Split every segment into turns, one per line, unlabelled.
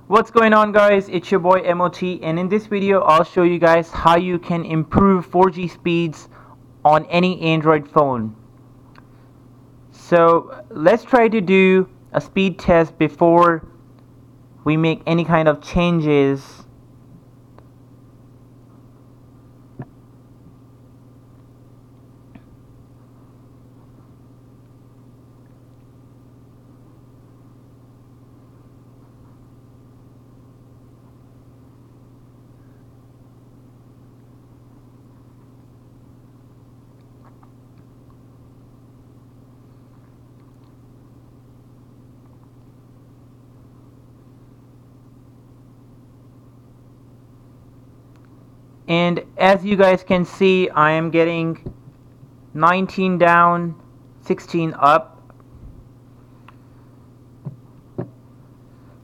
What's going on, guys? It's your boy MOT, and in this video I'll show you guys how you can improve 4G speeds on any Android phone. So let's try to do a speed test before we make any kind of changes. And as you guys can see, I am getting 19 down, 16 up.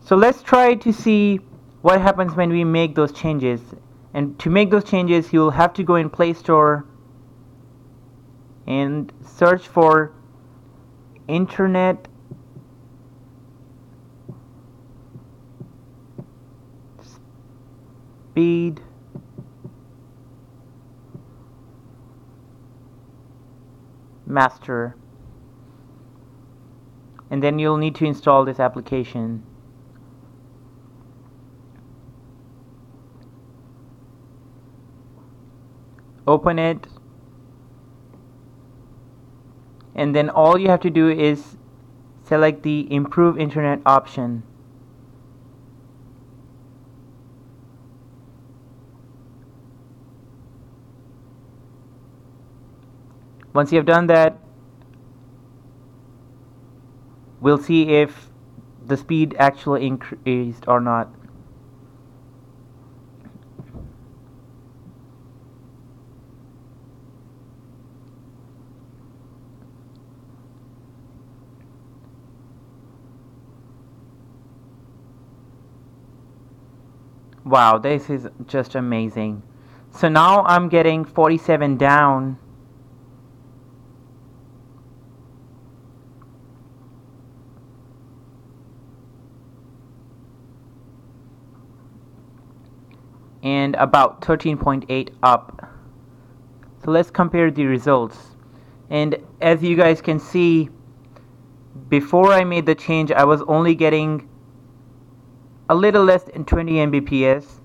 So let's try to see what happens when we make those changes. And to make those changes, you'll have to go in Play Store and search for Internet Speed Master, and then you'll need to install this application. Open it, and then all you have to do is select the Improve Internet option. Once you have done that, we'll see if the speed actually increased or not. Wow, this is just amazing. So now I'm getting 47 down. And about 13.8 up. So let's compare the results. And as you guys can see, before I made the change, I was only getting a little less than 20 Mbps,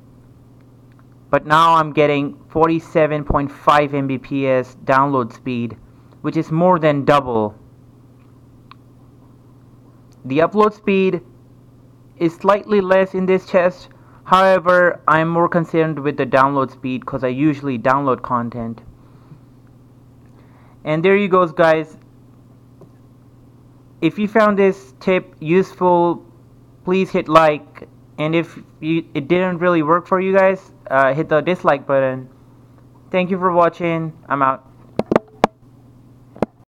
but now I'm getting 47.5 Mbps download speed, which is more than double. The upload speed is slightly less in this test. However, I'm more concerned with the download speed because I usually download content. And there you go, guys. If you found this tip useful, please hit like. And if it didn't really work for you guys, hit the dislike button. Thank you for watching. I'm out.